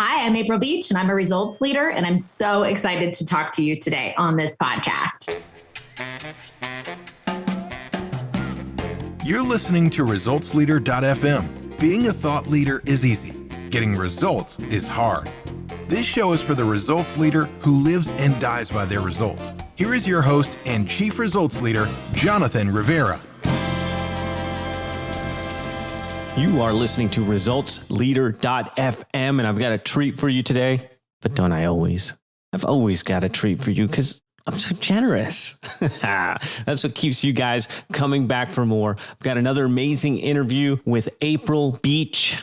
Hi, I'm April Beach, and I'm a results leader, and I'm so excited to talk to you today on this podcast. You're listening to ResultsLeader.fm. Being a thought leader is easy. Getting results is hard. This show is for the results leader who lives and dies by their results. Here is your host and Chief Results Leader, Jonathan Rivera. You are listening to ResultsLeader.fm, and I've got a treat for you today. But don't I always? I've always got a treat for you because I'm so generous. That's what keeps you guys coming back for more. I've got another amazing interview with April Beach.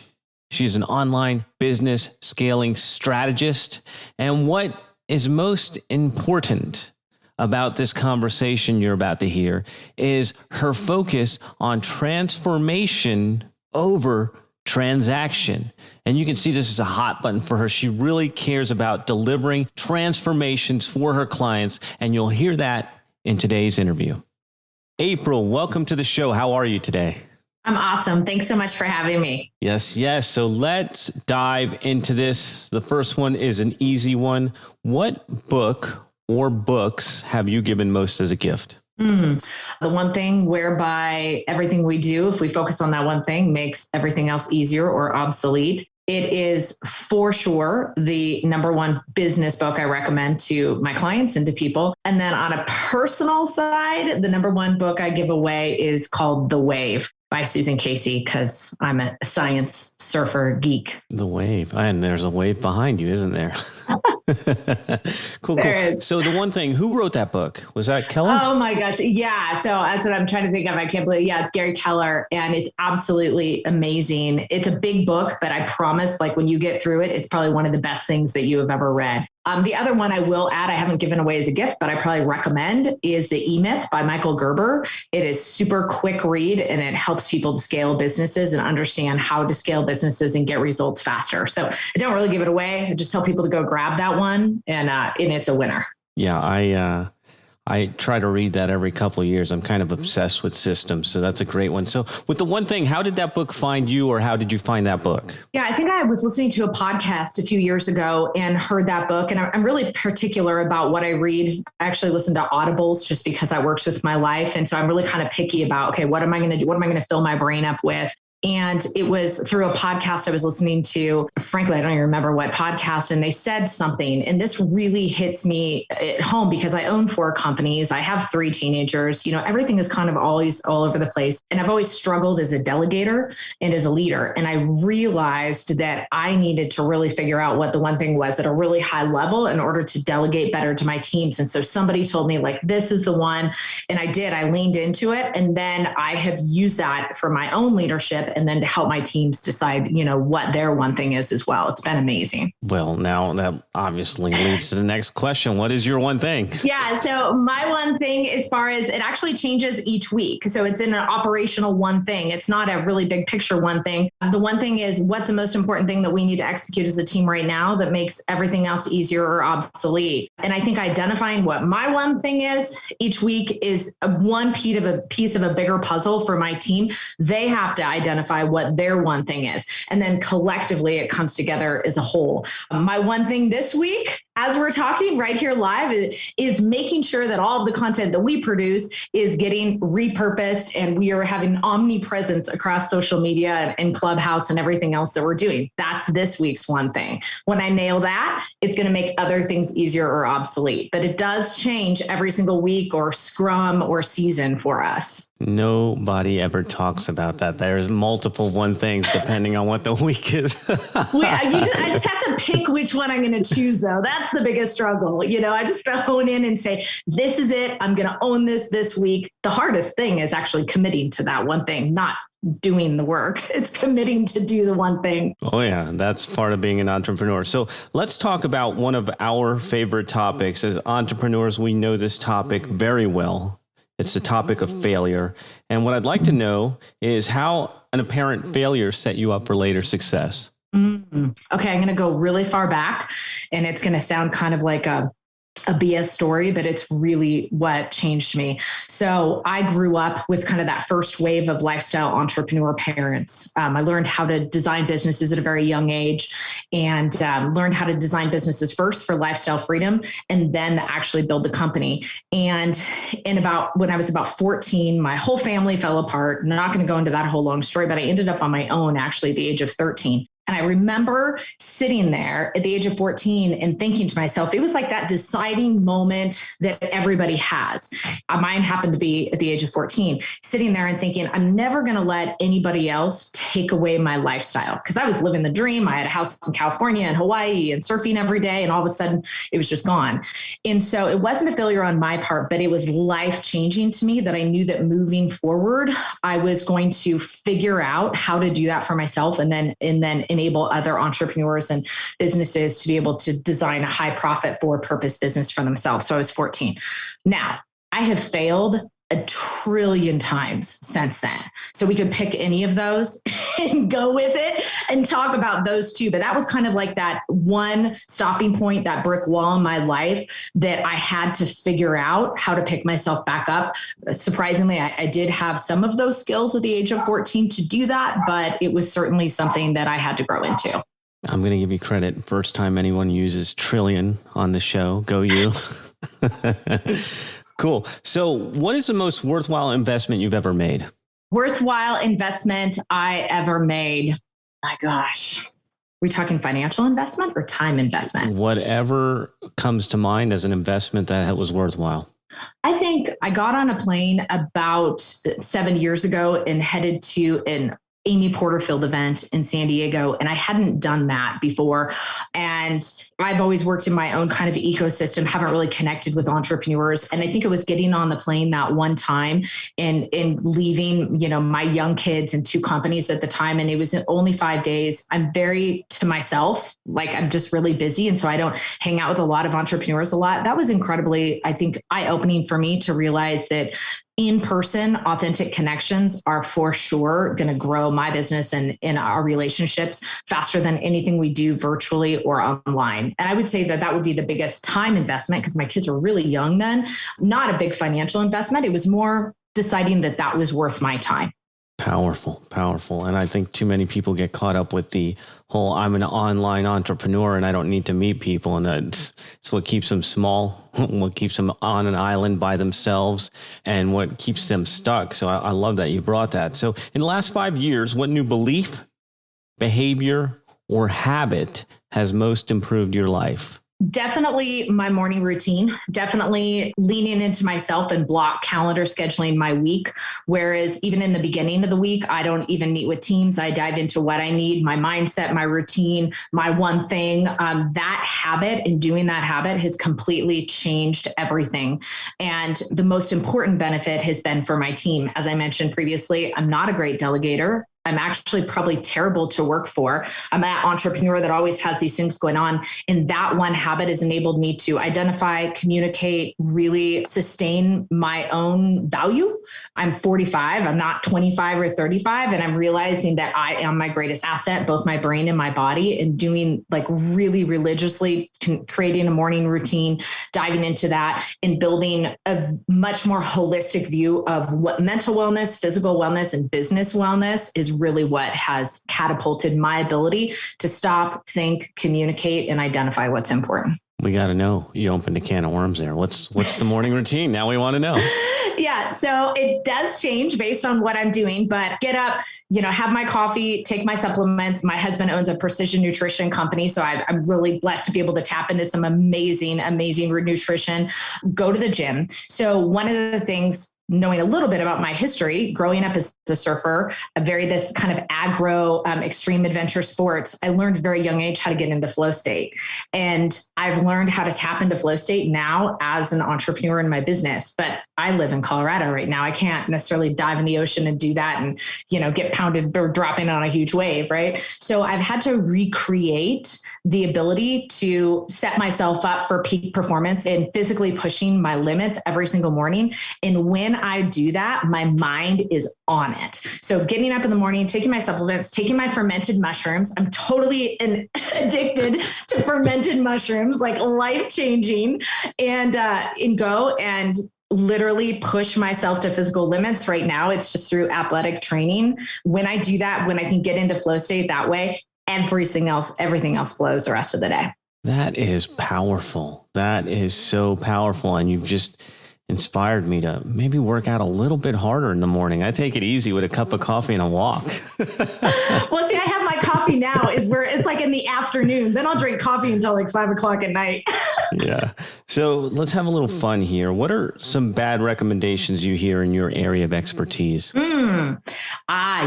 She's an online business scaling strategist. And what is most important about this conversation you're about to hear is her focus on transformation over transaction. And you can see this is a hot button for her. She really cares about delivering transformations for her clients. And you'll hear that in today's interview. April, welcome to the show. How are you today? I'm awesome. Thanks so much for having me. Yes. So let's dive into this. The first one is an easy one. What book or books have you given most as a gift? The one thing whereby everything we do, if we focus on that one thing, makes everything else easier or obsolete. It is for sure the number one business book I recommend to my clients and to people. And then on a personal side, the number one book I give away is called The Wave by Susan Casey, because I'm a science surfer geek. The Wave. And there's a wave behind you, isn't there? Cool. So the one thing, who wrote that book? Was that Keller? Oh my gosh. Yeah. So that's what I'm trying to think of. I can't believe, it's Gary Keller, and it's absolutely amazing. It's a big book, but I promise, like when you get through it, it's probably one of the best things that you have ever read. The other one I will add, I haven't given away as a gift, but I probably recommend is The E-Myth by Michael Gerber. It is super quick read, and it helps people to scale businesses and understand how to scale businesses and get results faster. So I don't really give it away. I just tell people to go grab that one, and it's a winner. Yeah, I try to read that every couple of years. I'm kind of obsessed with systems. So that's a great one. So with the one thing, how did that book find you, or how did you find that book? Yeah, I think I was listening to a podcast a few years ago and heard that book. And I'm really particular about what I read. I actually listen to audibles just because that works with my life. And so I'm really kind of picky about, okay, what am I going to do? What am I going to fill my brain up with? And it was through a podcast I was listening to. Frankly, I don't even remember what podcast. And they said something, and this really hits me at home because I own 4 companies. I have 3 teenagers. Everything is kind of always all over the place. And I've always struggled as a delegator and as a leader. And I realized that I needed to really figure out what the one thing was at a really high level in order to delegate better to my teams. And so somebody told me, like, this is the one. And I did. I leaned into it. And then I have used that for my own leadership, and then to help my teams decide, what their one thing is as well. It's been amazing. Well, now that obviously leads to the next question. What is your one thing? Yeah. So my one thing, as far as it actually changes each week. So it's in an operational one thing. It's not a really big picture one thing. The one thing is, what's the most important thing that we need to execute as a team right now that makes everything else easier or obsolete? And I think identifying what my one thing is each week is one piece of a bigger puzzle for my team. They have to identify what their one thing is. And then collectively, it comes together as a whole. My one thing this week, as we're talking right here live, is making sure that all of the content that we produce is getting repurposed, and we are having omnipresence across social media and Clubhouse and everything else that we're doing. That's this week's one thing. When I nail that, it's going to make other things easier or obsolete. But it does change every single week or scrum or season for us. Nobody ever talks about that. There's multiple one things depending on what the week is. I just have to pick which one I'm going to choose, though. That's the biggest struggle. I just hone in and say, this is it. I'm going to own this week. The hardest thing is actually committing to that one thing, not doing the work. It's committing to do the one thing. Oh yeah, that's part of being an entrepreneur. So let's talk about one of our favorite topics. As entrepreneurs, we know this topic very well. It's the topic of failure. And what I'd like to know is how an apparent failure set you up for later success. Okay, I'm going to go really far back, and it's going to sound kind of like a a BS story, but it's really what changed me. So I grew up with kind of that first wave of lifestyle entrepreneur parents. I learned how to design businesses at a very young age and learned how to design businesses first for lifestyle freedom and then actually build the company. And when I was about 14, my whole family fell apart. I'm not going to go into that whole long story, but I ended up on my own actually at the age of 13. And I remember sitting there at the age of 14 and thinking to myself, it was like that deciding moment that everybody has. Mine happened to be at the age of 14, sitting there and thinking, I'm never going to let anybody else take away my lifestyle. Because I was living the dream. I had a house in California and Hawaii and surfing every day. And all of a sudden it was just gone. And so it wasn't a failure on my part, but it was life changing to me that I knew that moving forward, I was going to figure out how to do that for myself and then enable other entrepreneurs and businesses to be able to design a high profit for purpose business for themselves. So I was 14. Now, I have failed a trillion times since then. So we could pick any of those and go with it and talk about those two. But that was kind of like that one stopping point, that brick wall in my life that I had to figure out how to pick myself back up. Surprisingly, I did have some of those skills at the age of 14 to do that, but it was certainly something that I had to grow into. I'm going to give you credit. First time anyone uses trillion on the show. Go you. Cool. So what is the most worthwhile investment you've ever made? Worthwhile investment I ever made. My gosh. Are we talking financial investment or time investment? Whatever comes to mind as an investment that was worthwhile. I think I got on a plane about 7 years ago and headed to an Amy Porterfield event in San Diego. And I hadn't done that before. And I've always worked in my own kind of ecosystem, haven't really connected with entrepreneurs. And I think it was getting on the plane that one time and leaving, my young kids and 2 companies at the time. And it was only 5 days. I'm very to myself, like I'm just really busy. And so I don't hang out with a lot of entrepreneurs a lot. That was incredibly, I think, eye-opening for me to realize that in-person authentic connections are for sure going to grow my business and in our relationships faster than anything we do virtually or online. And I would say that would be the biggest time investment because my kids were really young then, not a big financial investment. It was more deciding that was worth my time. Powerful. And I think too many people get caught up with the whole, I'm an online entrepreneur and I don't need to meet people. And it's what keeps them small, what keeps them on an island by themselves and what keeps them stuck. So I love that you brought that. So in the last 5 years, what new belief, behavior, or habit has most improved your life? Definitely my morning routine, definitely leaning into myself and block calendar scheduling my week. Whereas even in the beginning of the week, I don't even meet with teams. I dive into what I need, my mindset, my routine, my one thing. That habit and doing that habit has completely changed everything. And the most important benefit has been for my team. As I mentioned previously, I'm not a great delegator. I'm actually probably terrible to work for. I'm that entrepreneur that always has these things going on. And that one habit has enabled me to identify, communicate, really sustain my own value. I'm 45, I'm not 25 or 35. And I'm realizing that I am my greatest asset, both my brain and my body, and doing like really religiously creating a morning routine, diving into that and building a much more holistic view of what mental wellness, physical wellness, and business wellness is really what has catapulted my ability to stop, think, communicate, and identify what's important. We got to know. You opened a can of worms there. What's the morning routine? Now we want to know. Yeah. So it does change based on what I'm doing, but get up, have my coffee, take my supplements. My husband owns a precision nutrition company. So I'm really blessed to be able to tap into some amazing nutrition, go to the gym. So one of the things, knowing a little bit about my history, growing up as a surfer, this kind of agro, extreme adventure sports, I learned at a very young age how to get into flow state. And I've learned how to tap into flow state now as an entrepreneur in my business. But I live in Colorado right now. I can't necessarily dive in the ocean and do that and, get pounded or dropping on a huge wave, right? So I've had to recreate the ability to set myself up for peak performance and physically pushing my limits every single morning. And when I do that, my mind is on it. So getting up in the morning, taking my supplements, taking my fermented mushrooms. I'm totally addicted to fermented mushrooms, like life-changing, and go and literally push myself to physical limits. Right now, it's just through athletic training. When I do that, when I can get into flow state that way, everything else flows the rest of the day. That is powerful. That is so powerful. And you've just inspired me to maybe work out a little bit harder in the morning. I take it easy with a cup of coffee and a walk. Well, see, I have my coffee now is where it's like in the afternoon. Then I'll drink coffee until like 5 o'clock at night. Yeah. So let's have a little fun here. What are some bad recommendations you hear in your area of expertise?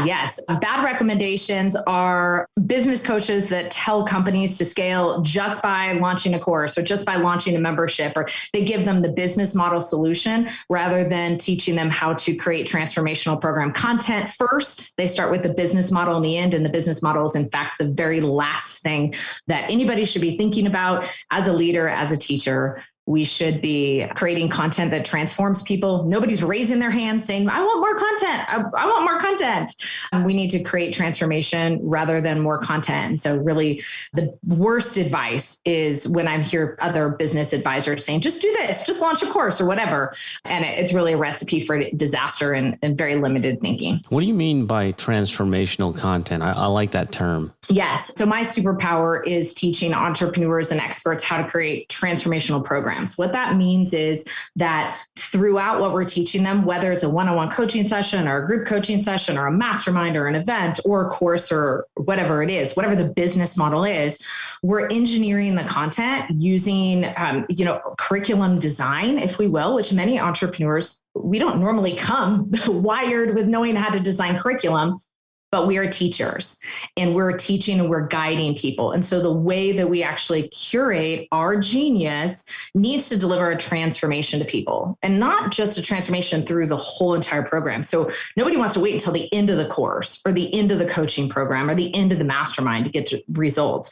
Yes. Bad recommendations are business coaches that tell companies to scale just by launching a course or just by launching a membership, or they give them the business model solution rather than teaching them how to create transformational program content first. They start with the business model in the end, and the business model is in fact the very last thing that anybody should be thinking about as a leader, as a teacher. We should be creating content that transforms people. Nobody's raising their hand saying, I want more content. I want more content. We need to create transformation rather than more content. And so really the worst advice is when I hear other business advisors saying, just do this, just launch a course or whatever. And it's really a recipe for disaster and very limited thinking. What do you mean by transformational content? I like that term. Yes. So my superpower is teaching entrepreneurs and experts how to create transformational programs. What that means is that throughout what we're teaching them, whether it's a one-on-one coaching session or a group coaching session or a mastermind or an event or a course or whatever it is, whatever the business model is, we're engineering the content using, curriculum design, if we will, which many entrepreneurs, we don't normally come wired with knowing how to design curriculum. But we are teachers and we're teaching and we're guiding people. And so the way that we actually curate our genius needs to deliver a transformation to people, and not just a transformation through the whole entire program. So nobody wants to wait until the end of the course or the end of the coaching program or the end of the mastermind to get to results.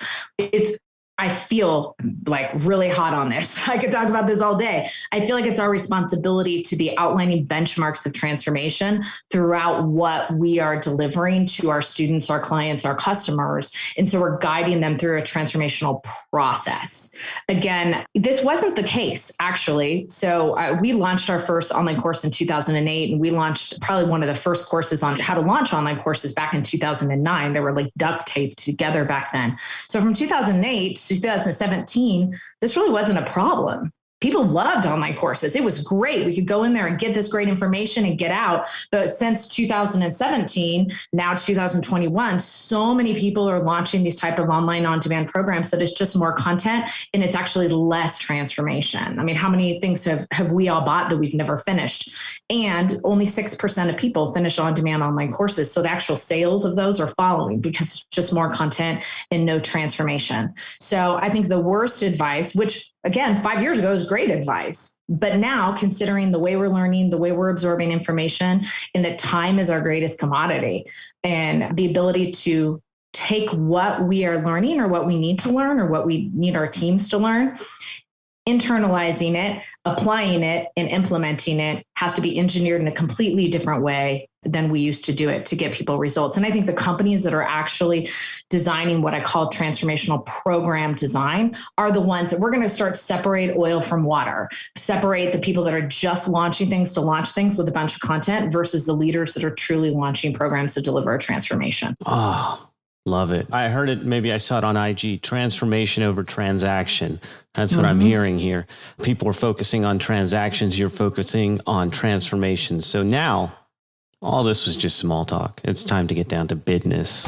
I feel like really hot on this. I could talk about this all day. I feel like it's our responsibility to be outlining benchmarks of transformation throughout what we are delivering to our students, our clients, our customers. And so we're guiding them through a transformational process. Again, this wasn't the case, actually. So we launched our first online course in 2008, and we launched probably one of the first courses on how to launch online courses back in 2009. They were like duct taped together back then. So from 2008 2017, this really wasn't a problem. People loved online courses. It was great. We could go in there and get this great information and get out. But since 2017, now 2021, so many people are launching these type of online on-demand programs that it's just more content and it's actually less transformation. I mean, how many things have we all bought that we've never finished? And only 6% of people finish on-demand online courses. So the actual sales of those are following because it's just more content and no transformation. So I think the worst advice, which again, 5 years ago is great advice. But now, considering the way we're learning, the way we're absorbing information, and that time is our greatest commodity, and the ability to take what we are learning or what we need to learn or what we need our teams to learn, internalizing it, applying it, and implementing it has to be engineered in a completely different way than we used to do it to get people results. And I think the companies that are actually designing what I call transformational program design are the ones that we're going to start to separate oil from water, separate the people that are just launching things to launch things with a bunch of content versus the leaders that are truly launching programs to deliver a transformation. Oh, love it. I heard it. Maybe I saw it on IG, transformation over transaction. That's what I'm hearing here. People are focusing on transactions. You're focusing on transformations. So now all this was just small talk. It's time to get down to business.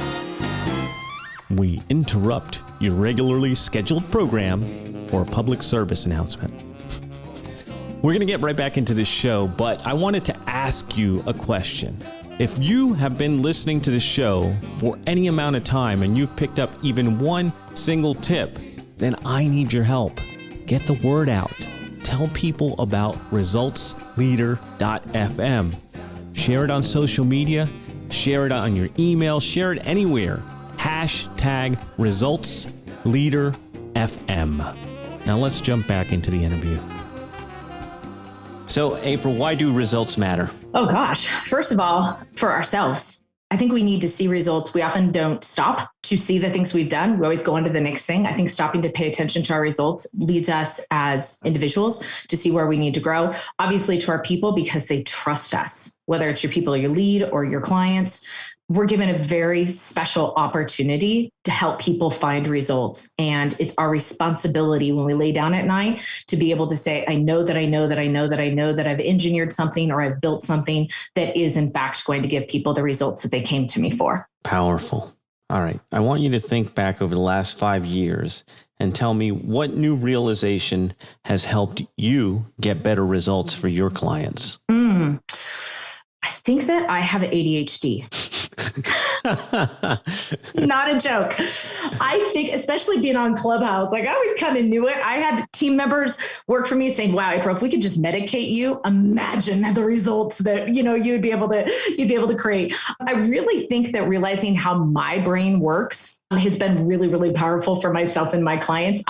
We interrupt your regularly scheduled program for a public service announcement. We're going to get right back into the show, but I wanted to ask you a question. If you have been listening to the show for any amount of time and you've picked up even one single tip, then I need your help. Get the word out. Tell people about resultsleader.fm. Share it on social media, share it on your email, share it anywhere. #ResultsLeaderFM. Now let's jump back into the interview. So, April, why do results matter? Oh gosh. First of all, for ourselves. I think we need to see results. We often don't stop to see the things we've done. We always go on to the next thing. I think stopping to pay attention to our results leads us as individuals to see where we need to grow. Obviously to our people, because they trust us, whether it's your people, your lead, or your clients. We're given a very special opportunity to help people find results. And it's our responsibility when we lay down at night to be able to say, I know that I've engineered something or I've built something that is in fact going to give people the results that they came to me for. Powerful. All right. I want you to think back over the last 5 years and tell me what new realization has helped you get better results for your clients. I think that I have ADHD. Not a joke. I think, especially being on Clubhouse, like I always kind of knew it. I had team members work for me saying, wow, April, if we could just medicate you, imagine the results that, you'd be able to create. I really think that realizing how my brain works has been really, really powerful for myself and my clients.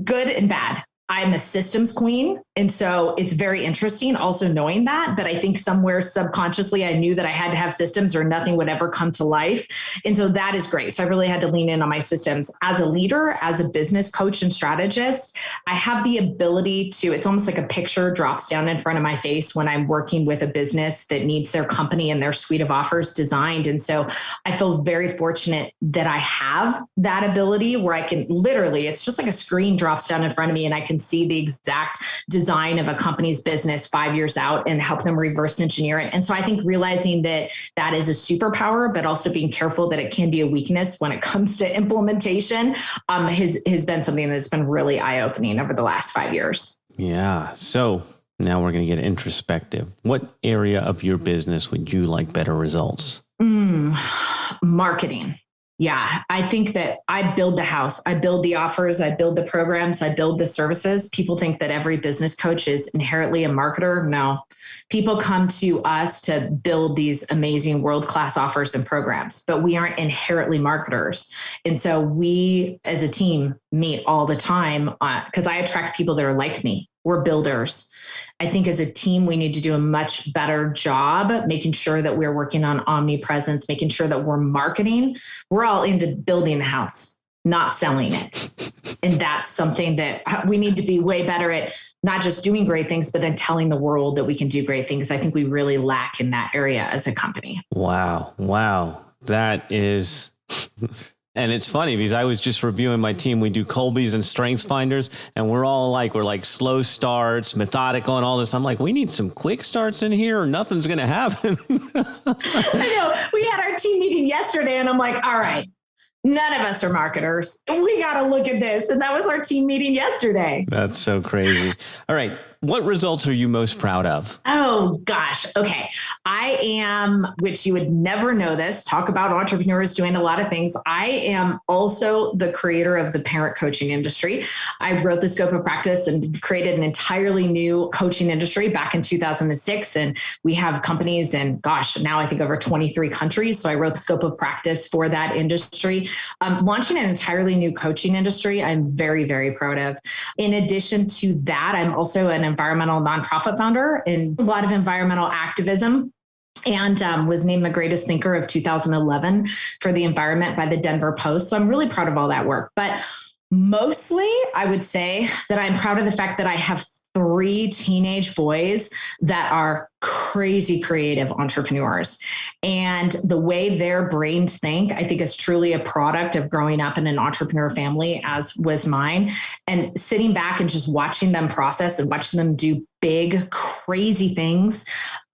Good and bad. I'm a systems queen. And so it's very interesting also knowing that, but I think somewhere subconsciously, I knew that I had to have systems or nothing would ever come to life. And so that is great. So I really had to lean in on my systems. As a leader, as a business coach and strategist, I have the ability to, it's almost like a picture drops down in front of my face when I'm working with a business that needs their company and their suite of offers designed. And so I feel very fortunate that I have that ability where I can literally, it's just like a screen drops down in front of me and I can see the exact design of a company's business 5 years out and help them reverse engineer it. And so I think realizing that that is a superpower, but also being careful that it can be a weakness when it comes to implementation has been something that's been really eye-opening over the last 5 years. Yeah. So now we're going to get introspective. What area of your business would you like better results? Marketing. Yeah, I think that I build the house, I build the offers, I build the programs, I build the services. People think that every business coach is inherently a marketer. No, people come to us to build these amazing world-class offers and programs, but we aren't inherently marketers. And so we as a team meet all the time because I attract people that are like me. We're builders. I think as a team, we need to do a much better job making sure that we're working on omnipresence, making sure that we're marketing. We're all into building the house, not selling it. And that's something that we need to be way better at, not just doing great things, but then telling the world that we can do great things. I think we really lack in that area as a company. Wow. That is... And it's funny because I was just reviewing my team. We do Colby's and Strengths Finders, and we're like slow starts, methodical and all this. I'm like, we need some quick starts in here or nothing's going to happen. I know. We had our team meeting yesterday and I'm like, all right, none of us are marketers. We got to look at this. And that was our team meeting yesterday. That's so crazy. All right. What results are you most proud of? Oh, gosh. Okay. I am, which you would never know this, talk about entrepreneurs doing a lot of things. I am also the creator of the parent coaching industry. I wrote the scope of practice and created an entirely new coaching industry back in 2006. And we have companies in, now I think over 23 countries. So I wrote the scope of practice for that industry. Launching an entirely new coaching industry, I'm very, very proud of. In addition to that, I'm also an environmental nonprofit founder and a lot of environmental activism, and was named the greatest thinker of 2011 for the environment by the Denver Post. So I'm really proud of all that work. But mostly I would say that I'm proud of the fact that I have 3 teenage boys that are crazy creative entrepreneurs. And the way their brains think, I think is truly a product of growing up in an entrepreneur family, as was mine. And sitting back and just watching them process and watching them do big, crazy things,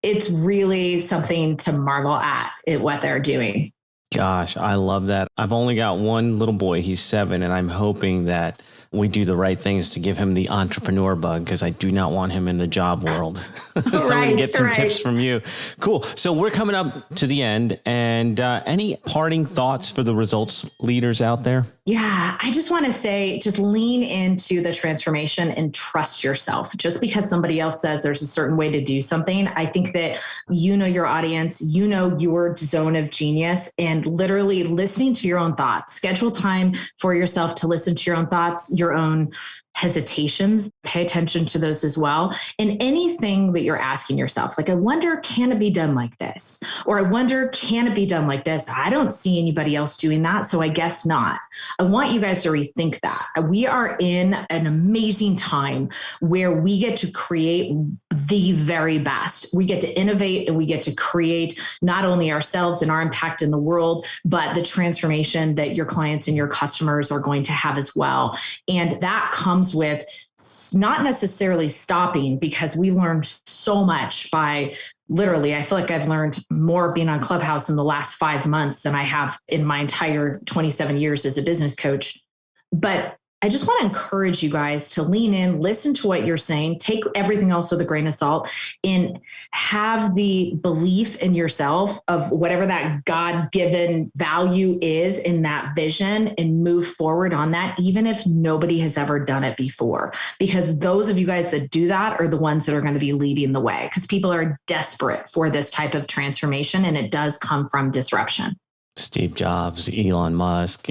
it's really something to marvel at what they're doing. Gosh, I love that. I've only got one little boy. He's 7, and I'm hoping that we do the right things to give him the entrepreneur bug, because I do not want him in the job world. So we can get some tips from you. Cool. So we're coming up to the end, and any parting thoughts for the results leaders out there? Yeah, I just want to say, just lean into the transformation and trust yourself. Just because somebody else says there's a certain way to do something, I think that you know your audience, you know your zone of genius, and literally listening to your own thoughts. Schedule time for yourself to listen to your own thoughts, your own hesitations, pay attention to those as well. And anything that you're asking yourself, like, I wonder, can it be done like this? Or I wonder, can it be done like this? I don't see anybody else doing that, so I guess not. I want you guys to rethink that. We are in an amazing time where we get to create the very best. We get to innovate and we get to create not only ourselves and our impact in the world, but the transformation that your clients and your customers are going to have as well. And that comes with not necessarily stopping, because we learned so much by literally, I feel like I've learned more being on Clubhouse in the last 5 months than I have in my entire 27 years as a business coach. But I just want to encourage you guys to lean in, listen to what you're saying, take everything else with a grain of salt, and have the belief in yourself of whatever that God-given value is in that vision, and move forward on that, even if nobody has ever done it before. Because those of you guys that do that are the ones that are going to be leading the way, because people are desperate for this type of transformation, and it does come from disruption. Steve Jobs, Elon Musk.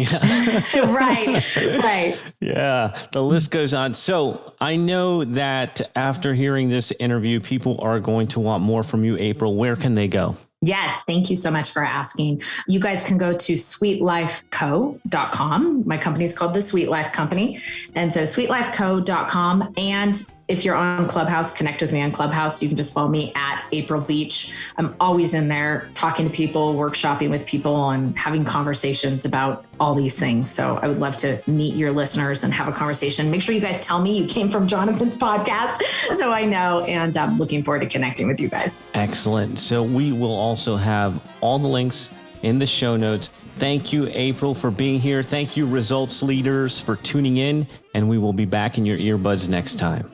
Right. Yeah, the list goes on. So I know that after hearing this interview, people are going to want more from you, April. Where can they go? Yes, thank you so much for asking. You guys can go to sweetlifeco.com. My company is called the Sweet Life Company. And so sweetlifeco.com. And if you're on Clubhouse, connect with me on Clubhouse. You can just follow me at April Beach. I'm always in there talking to people, workshopping with people, and having conversations about all these things. So I would love to meet your listeners and have a conversation. Make sure you guys tell me you came from Jonathan's podcast so I know, and I'm looking forward to connecting with you guys. Excellent. So we will also have all the links in the show notes. Thank you, April, for being here. Thank you, results leaders, for tuning in, and we will be back in your earbuds next time.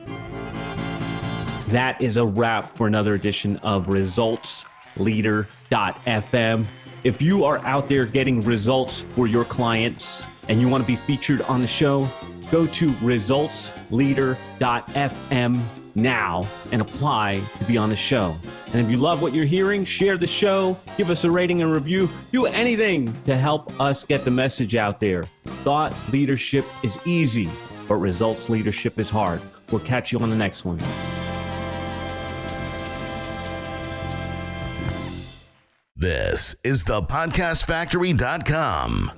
That is a wrap for another edition of resultsleader.fm. If you are out there getting results for your clients and you want to be featured on the show, go to resultsleader.fm now and apply to be on the show. And if you love what you're hearing, share the show, give us a rating and review, do anything to help us get the message out there. Thought leadership is easy, but results leadership is hard. We'll catch you on the next one. This is thepodcastfactory.com.